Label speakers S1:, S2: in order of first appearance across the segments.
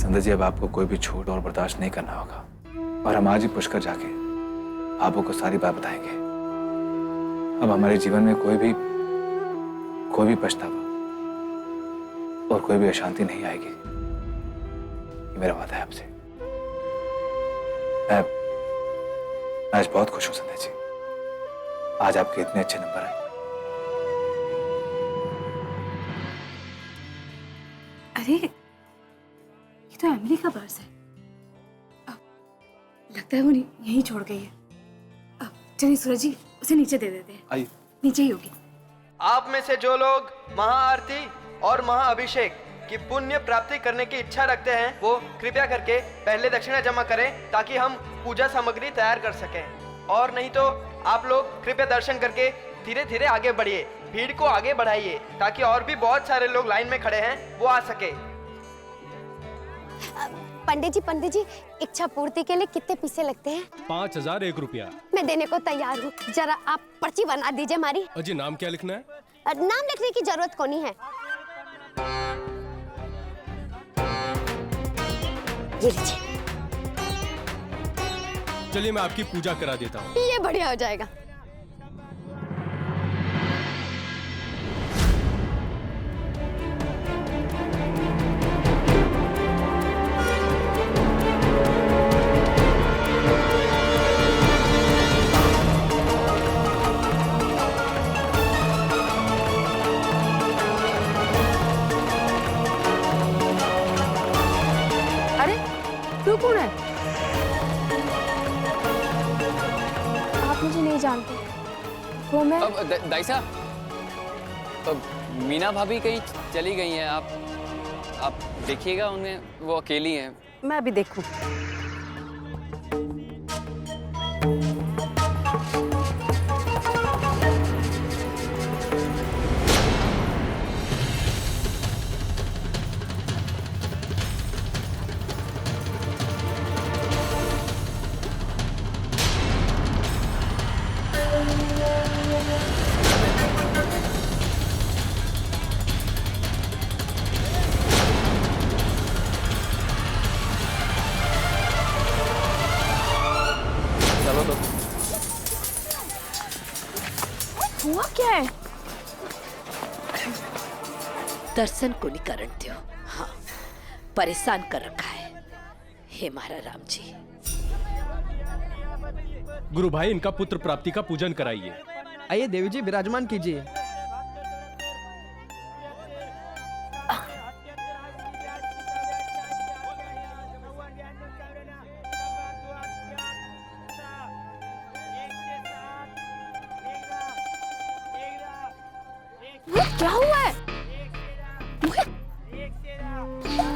S1: संध्या जी, अब आपको कोई भी छूट और बर्दाश्त नहीं करना होगा और हम आज ही पुष्कर जाके आपको को सारी बात बताएंगे। अब हमारे जीवन में कोई भी पछतावा और कोई भी अशांति नहीं आएगी, ये मेरा वादा है आपसे। मैं आज बहुत खुश हूं संध्या जी, आज आपके इतने अच्छे नंबर आए।
S2: अरे ये तो एमिली का पर्स है। लगता है वो यहीं छोड़ गई है। अब चलिए सूरज जी, उसे नीचे दे देते हैं।
S1: आइए।
S2: नीचे ही होगी।
S3: आप में से जो लोग महाआरती और महाअभिषेक की पुण्य प्राप्ति करने की इच्छा रखते हैं वो कृपया करके पहले दक्षिणा जमा करें ताकि हम पूजा सामग्री तैयार कर सकें। और नहीं तो आप लोग कृपया दर्शन करके धीरे धीरे आगे बढ़िए, भीड़ को आगे बढ़ाइए ताकि और भी बहुत सारे लोग लाइन में खड़े हैं वो आ सके।
S4: पंडित जी इच्छा पूर्ति के लिए कितने पैसे लगते हैं?
S5: 5001 रुपया।
S4: मैं देने को तैयार हूँ। जरा आप पर्ची बना दीजिए हमारी।
S5: अजी नाम क्या लिखना है?
S4: नाम लिखने की जरूरत को नहीं है। ये लीजिए।
S5: चलिए मैं आपकी पूजा करा देता हूँ।
S4: ये बढ़िया हो जाएगा।
S2: तू कौन है? आप मुझे नहीं जानते। वो मैं
S6: दाई साहब, मीना भाभी कहीं चली गई हैं। आप देखिएगा उन्हें, वो अकेली हैं।
S2: मैं अभी देखूं। हुआ क्या है?
S7: दर्शन को नहीं करण दो। हाँ, परेशान कर रखा है। हे महाराज राम जी।
S5: गुरु भाई, इनका पुत्र प्राप्ति का पूजन कराइए।
S3: आइए देवी जी, विराजमान कीजिए।
S2: क्या हुआ है?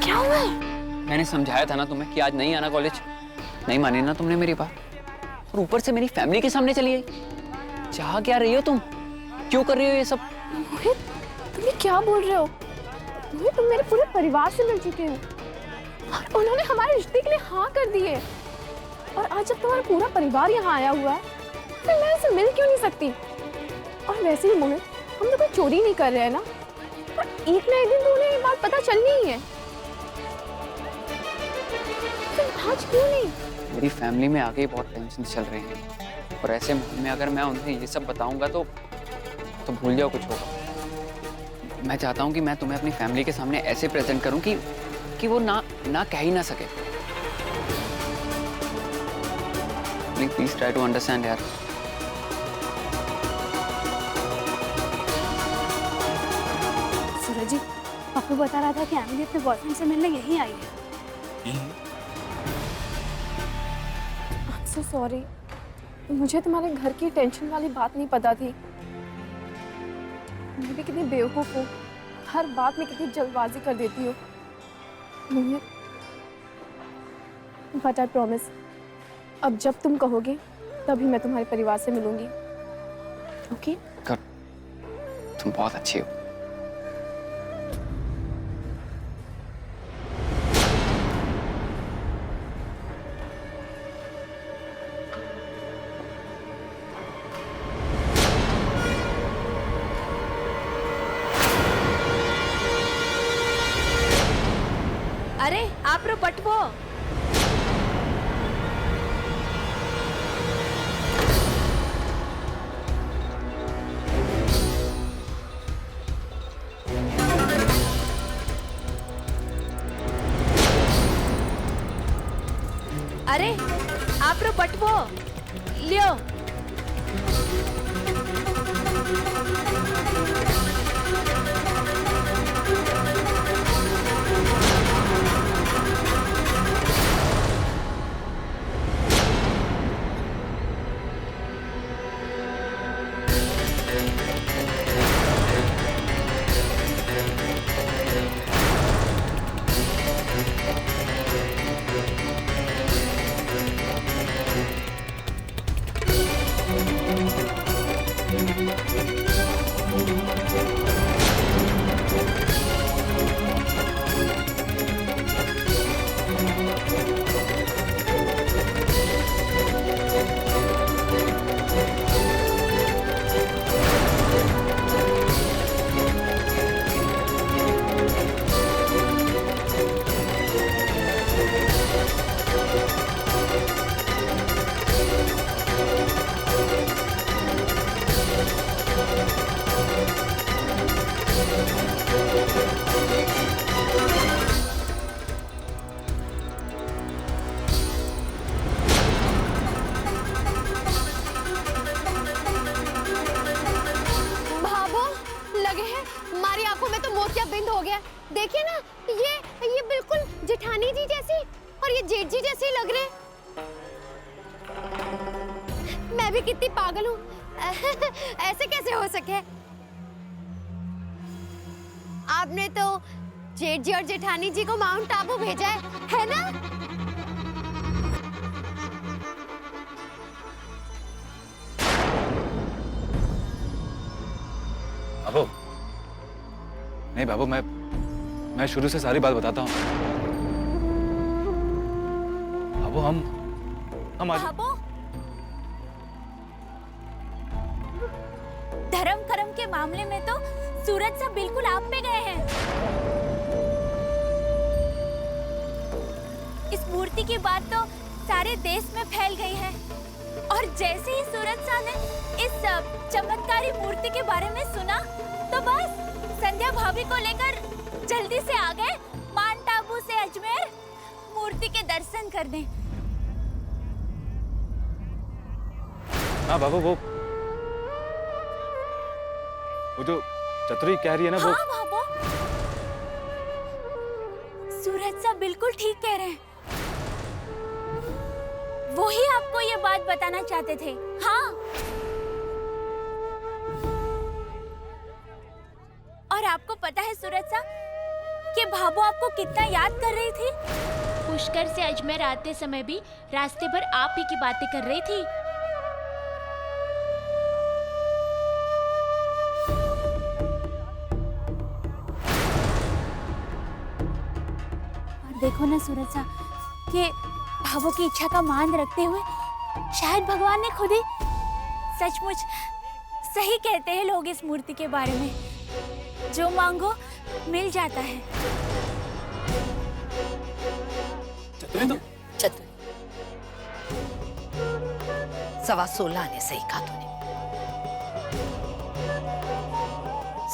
S2: क्या हुआ है?
S6: मैंने समझाया था ना तुम्हें कि आज नहीं आना कॉलेज। नहीं मानी ना तुमने मेरी बात, और ऊपर से मेरी फैमिली के सामने चली आई। चाह क्या रही हो तुम? क्यों कर रही हो ये सब?
S2: मोहित, तुम ये क्या बोल रहे हो? मोहित, तुम मेरे पूरे परिवार से मिल चुके हो और उन्होंने हमारे रिश्ते के लिए हाँ कर दी है। और आज जब तुम्हारा पूरा परिवार यहाँ आया हुआ है फिर मैं उनसे मिल क्यों नहीं सकती? और वैसे भी मोहित, हम तो कोई चोरी नहीं कर रहे हैं ना, पर एक ना एक दिन तो उन्हें ये बात पता चलनी ही है। फिर आज क्यों नहीं?
S6: मेरी फैमिली में आगे बहुत टेंशन चल रही है, और ऐसे माहौल में अगर मैं उन्हें ये सब बताऊंगा तो भूल जाओ कुछ होगा। मैं चाहता हूँ कि मैं तुम्हें अपनी फैमिली के सामने ऐसे प्रेजेंट करूँ कि वो ना कह ही ना सके। प्लीज ट्राई टू अंडरस्टैंड यार।
S2: सूरज जी, पप्पू बता रहा था कि एमिली अपने बॉयफ्रेंड से मिलने यहीं आई है। I'm so sorry, मुझे तुम्हारे घर की टेंशन वाली बात नहीं पता थी। मैं भी कितनी बेवकूफ हूँ, हर बात में कितनी जल्दबाजी कर देती हूँ। बट आई प्रॉमिस, अब जब तुम कहोगे तभी मैं तुम्हारे परिवार से मिलूंगी। ओके?
S6: तुम बहुत अच्छी हो।
S7: अरे आप रो बटवो। अरे आप रो बटवो लियो।
S4: हमारी आंखों में तो मोतियाबिंद हो गया। देखिए ना, ये बिल्कुल जेठानी जी जैसी और ये जेठ जी जैसे ही लग रहे हैं। मैं भी कितनी पागल हूँ। ऐसे कैसे हो सके? आपने तो जेठ जी और जेठानी जी को माउंट आबू भेजा है ना?
S1: बाबू, नहीं बाबू, मैं शुरू से सारी बात बताता हूँ। बाबू, हम आज
S8: बाबू, धर्म कर्म के मामले में तो सूरज साहब बिल्कुल आप पे गए हैं। इस मूर्ति की बात तो सारे देश में फैल गई है और जैसे ही सूरज साहब ने इस चमत्कारी मूर्ति के बारे में सुना तो बस संध्या भाभी को लेकर जल्दी से आ गए माउंट आबू से अजमेर मूर्ति के दर्शन करने।
S1: हाँ बाबू, वो जो चतुरी कह रही है ना, वो
S8: हाँ बाबू, सूरज साहब बिल्कुल ठीक कह रहे हैं। वो ही आपको ये बात बताना चाहते थे। हाँ, और आपको पता है सूरज साहब कि भाभो आपको कितना याद कर रही थी। पुष्कर से अजमेर आते समय भी रास्ते भर आप ही की बातें कर रही थी। और देखो ना सूरज साहब कि भाभो की इच्छा का मान रखते हुए शायद भगवान ने खुद ही सचमुच सही कहते हैं लोग इस मूर्ति के बारे में, जो मांगो मिल जाता है।
S7: चतुरी 16.15 आने सही कहा तूने।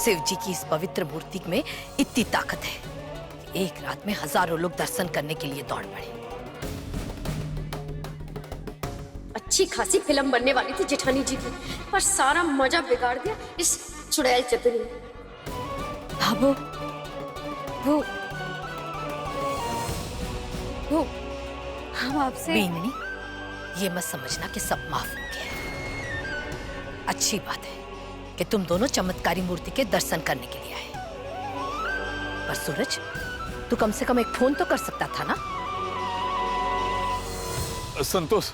S7: शिव जी की इस पवित्र मूर्ति में इतनी ताकत है कि एक रात में हजारों लोग दर्शन करने के लिए दौड़ पड़े।
S9: अच्छी खासी फिल्म बनने वाली थी जेठानी जी की, पर सारा मजा बिगाड़ दिया इस चुड़ैल चतुरी ने।
S4: भाभो, वो हम आपसे
S7: बीननी, ये मत समझना कि सब माफ हो गया है। अच्छी बात है कि तुम दोनों चमत्कारी मूर्ति के दर्शन करने के लिए आए। पर सूरज, तू कम से कम एक फोन तो कर सकता था ना?
S10: संतोष,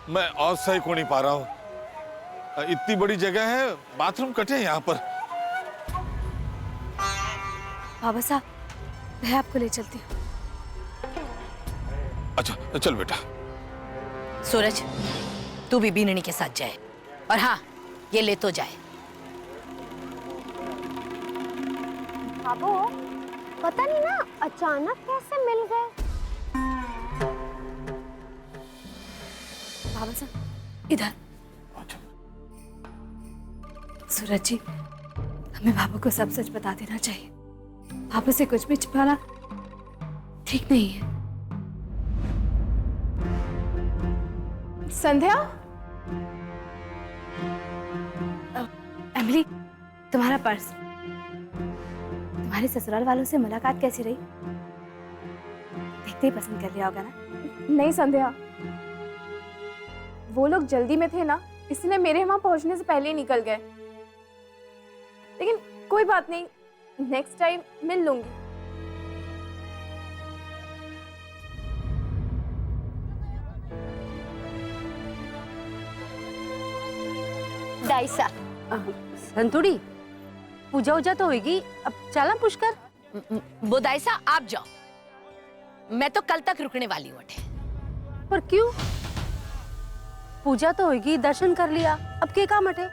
S10: मैं और सही को नहीं पा रहा हूँ। इतनी बड़ी जगह है, बाथरूम कटे यहाँ पर।
S2: बाबा साहब, मैं आपको ले चलती हूँ।
S10: अच्छा चल बेटा।
S7: सूरज, तू भी बीननी के साथ जाए, और हाँ, ये ले तो जाए।
S2: बाबू,
S4: पता नहीं ना अचानक कैसे मिल गए।
S7: बाबा साहब इधर। सूरज जी, हमें बाबू को सब सच बता देना चाहिए। बाबू से कुछ भी छिपाना ठीक नहीं है।
S2: संध्या,
S7: एमिली, तुम्हारा पर्स। तुम्हारे ससुराल वालों से मुलाकात कैसी रही? देखते ही पसंद कर लिया होगा ना?
S2: नहीं संध्या, वो लोग जल्दी में थे ना, इसलिए मेरे वहां पहुंचने से पहले ही निकल गए। लेकिन कोई बात नहीं, नेक्स्ट टाइम मिल लूंगी।
S9: दाइसा संतुड़ी, पूजा उजा तो होगी, अब चला पुष्कर।
S7: बोदाइसा आप जाओ, मैं तो कल तक रुकने वाली हूँ।
S9: पर क्यों? पूजा तो होगी, दर्शन कर लिया, अब के काम हटे?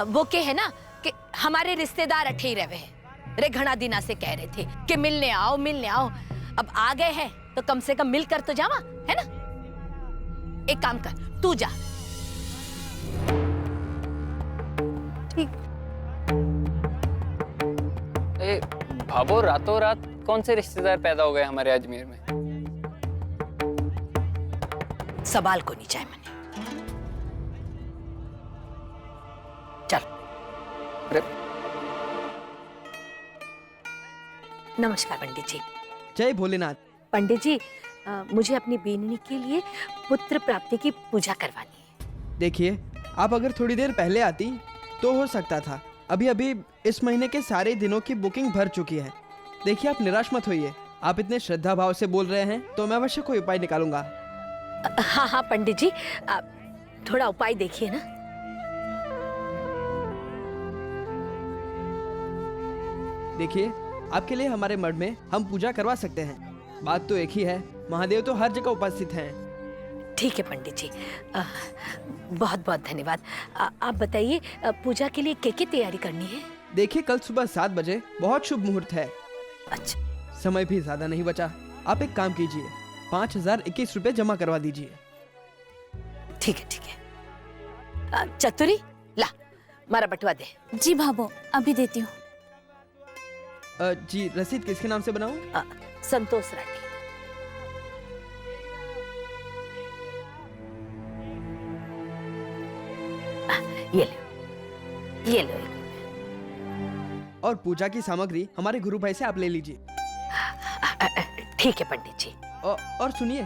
S7: वो के है ना कि हमारे रिश्तेदार अठे ही रहे हैं। रे घना दिना से कह रहे थे कि मिलने आओ मिलने आओ। अब आ गए हैं तो कम से कम मिल कर तो जावा, है ना? एक काम कर, तू जा।
S2: ठीक।
S6: भाभो, रातों रात कौन से रिश्तेदार पैदा हो गए हमारे अजमेर में?
S7: सवाल को नहीं चाहे मैंने। चल। नमस्कार पंडित जी।
S11: जय भोलेनाथ।
S7: पंडित जी, मुझे अपनी बेननी के लिए पुत्र प्राप्ति की पूजा करवानी है।
S11: देखिए, आप अगर थोड़ी देर पहले आती तो हो सकता था। अभी अभी इस महीने के सारे दिनों की बुकिंग भर चुकी है। देखिए, आप निराश मत होइए। आप इतने श्रद्धा भाव से बोल रहे हैं तो मैं अवश्य कोई उपाय निकालूंगा।
S7: हाँ हाँ पंडित जी, थोड़ा उपाय देखिए ना।
S11: देखिए, आपके लिए हमारे मठ में हम पूजा करवा सकते हैं। बात तो एक ही है, महादेव तो हर जगह उपस्थित हैं।
S7: ठीक है पंडित जी, बहुत बहुत धन्यवाद। आप बताइए, पूजा के लिए क्या तैयारी करनी है?
S11: देखिए, कल सुबह 7 बजे बहुत शुभ मुहूर्त है।
S7: अच्छा,
S11: समय भी ज्यादा नहीं बचा। आप एक काम कीजिए, 5021 रुपए जमा करवा दीजिए।
S7: ठीक है ठीक है। चतुरी, ला मारा बटुआ दे।
S8: जी भाभो, अभी देती हूँ।
S11: जी, रसीद किसके नाम से बनाऊं?
S7: संतोष राठी। ये लो, ये लो।
S11: और पूजा की सामग्री हमारे गुरु भाई से आप ले लीजिए।
S7: ठीक है पंडित जी।
S11: और सुनिए,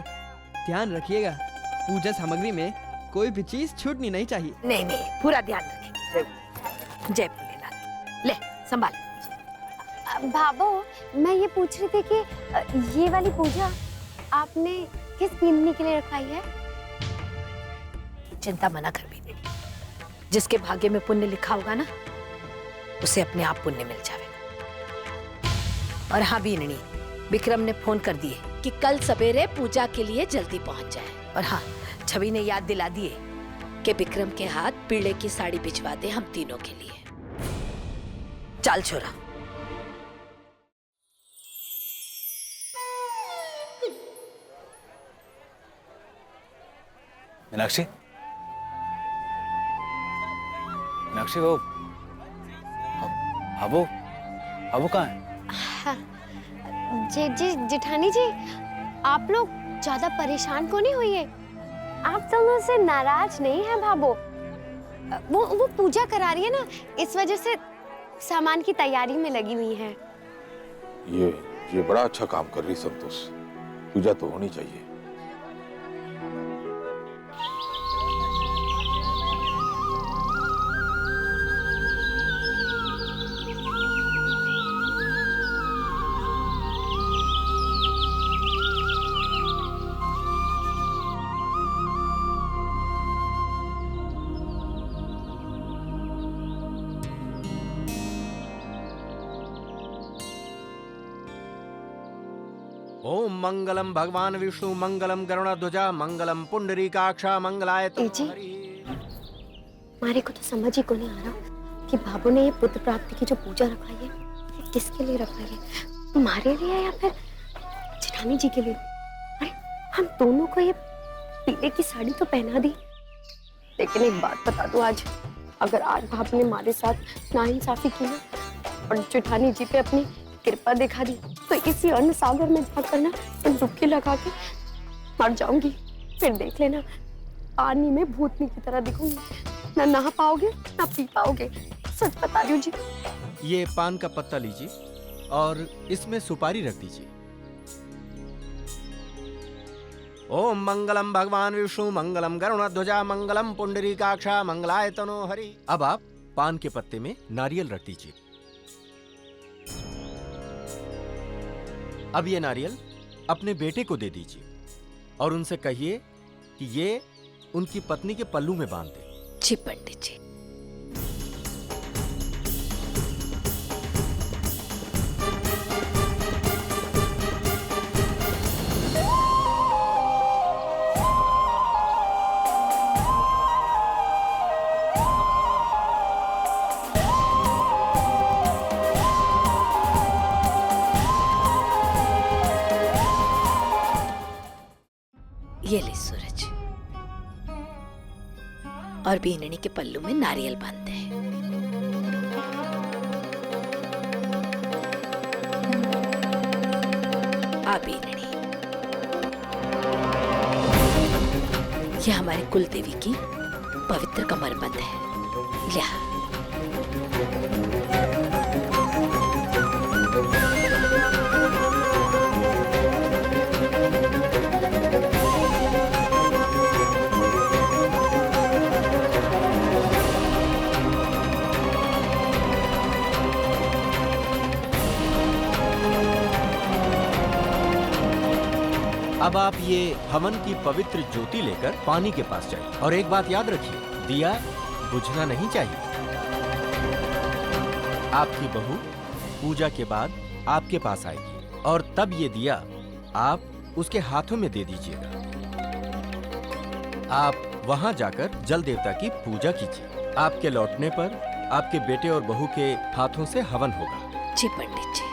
S11: ध्यान रखिएगा, पूजा सामग्री में कोई भी चीज छूटनी नहीं चाहिए।
S7: नहीं नहीं, पूरा ध्यान रखेंगे। जय भोलेनाथ। ले संभाल।
S4: भाभो, मैं ये पूछ रही थी कि ये वाली पूजा आपने किस बेननी के लिए रखाई है?
S7: चिंता मना कर भी नहीं। जिसके भाग्य में पुण्य लिखा होगा ना, उसे अपने आप पुण्य मिल जाएगा। और हाँ बीननी, विक्रम ने फोन कर दिए कि कल सवेरे पूजा के लिए जल्दी पहुंच जाए। और हाँ, छवि ने याद दिला दिए कि विक्रम के हाथ पीले की साड़ी भिजवा दे हम तीनों के लिए। चल छोरा।
S1: मीनाक्षी, मीनाक्षी, वो अबू कहाँ है?
S4: हाँ, जी जेठानी जी, आप लोग ज्यादा परेशान क्यों नहीं हुई है? आप दोनों से नाराज नहीं है भाभो। वो पूजा करा रही है ना, इस वजह से सामान की तैयारी में लगी हुई है।
S10: ये बड़ा अच्छा काम कर रही संतोष। पूजा तो होनी चाहिए।
S12: ओम मंगलम भगवान विष्णु मंगलम गरुड़ध्वजा मंगलम पुंडरीकाक्षा मंगलाय।
S4: जी, हमारे को तो समझ ही को नहीं आ रहा
S9: कि बाबू ने ये पुत्र प्राप्ति की जो पूजा रखाई है, ये किसके लिए रखाई है? हमारे लिए या फिर जेठानी जी के लिए? अरे हम दोनों को ये पीले की साड़ी तो पहना दी, लेकिन एक बात बता दूं, आज अगर आज बाबू ने हमारे साथ नाइंसाफी की ना और जेठानी जी पे अपनी कृपा दिखा दी, तो इसी अन्न सागर में जाकर ना डुबकी लगा के मर जाऊंगी। फिर देख लेना, पानी में भूतनी की तरह दिखूंगी, ना नहा पाओगे ना पी पाओगे। सच बता रही हूँ जी।
S12: ये पान का पत्ता लीजिए और इसमें सुपारी रख दीजिए। ओम मंगलम भगवान विष्णु मंगलम गरुणध्वजा मंगलम पुंडरीकाक्षा मंगलाय तनो हरि। अब आप पान के पत्ते में नारियल रख दीजिए। अब ये नारियल अपने बेटे को दे दीजिए और उनसे कहिए कि ये उनकी पत्नी के पल्लू में बांध दे।
S7: जी पंडित जी। ये ले सूरज, और बीननी के पल्लू में नारियल बांधते हैं। आ बीननी, यह हमारे कुल देवी की पवित्र कमरबंद है। लिया।
S12: अब आप ये हवन की पवित्र ज्योति लेकर पानी के पास जाइए और एक बात याद रखिए, दिया बुझना नहीं चाहिए। आपकी बहू पूजा के बाद आपके पास आएगी और तब ये दिया आप उसके हाथों में दे दीजिएगा। आप वहां जाकर जल देवता की पूजा कीजिए। आपके लौटने पर आपके बेटे और बहू के हाथों से हवन होगा।
S7: जी पंडित जी।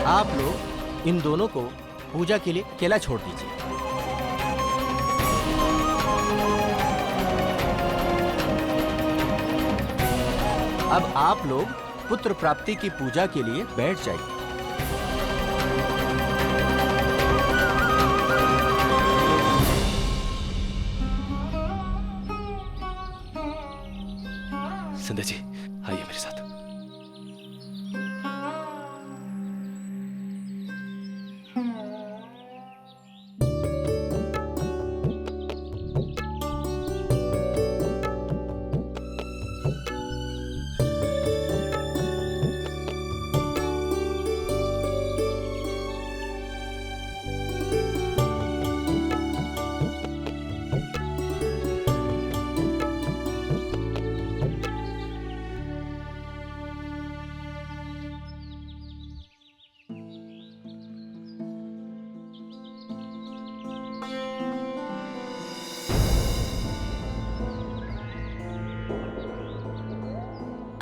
S12: आप लोग इन दोनों को पूजा के लिए अकेला छोड़ दीजिए। अब आप लोग पुत्र प्राप्ति की पूजा के लिए बैठ जाइए।
S1: संध्या जी, आइए मेरे साथ।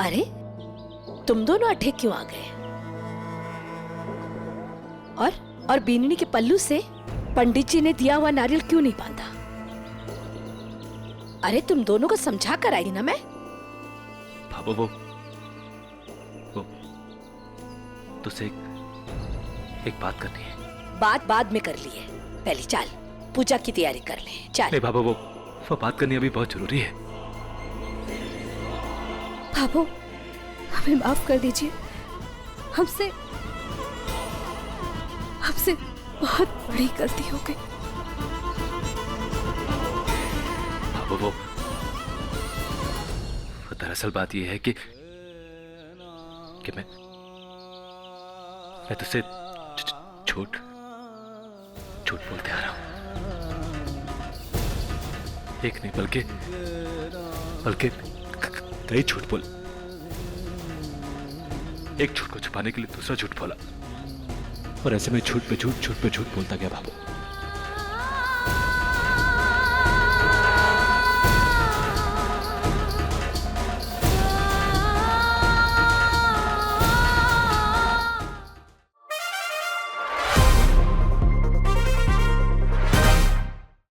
S7: अरे तुम दोनों अठे क्यों आ गए? और बीननी के पल्लू से पंडित जी ने दिया हुआ नारियल क्यों नहीं बांधा? अरे तुम दोनों को समझा कर आई ना मैं।
S1: भाभो वो तुझसे एक बात करनी है।
S7: बात बाद में कर लिए, पहले चल पूजा की तैयारी कर ले। चल।
S1: नहीं भाभो, वो बात करनी अभी बहुत जरूरी है।
S2: बाबू हमें माफ कर दीजिए, हमसे बहुत बड़ी गलती हो गई।
S1: भाभो वो दरअसल बात यह है कि मैं तुझसे झूठ बोलते आ रहा हूं। एक नहीं बल्कि कई झूठ बोल।
S13: एक झूठ को छुपाने के लिए दूसरा झूठ बोला, और ऐसे में झूठ पे झूठ बोलता गया बाबू।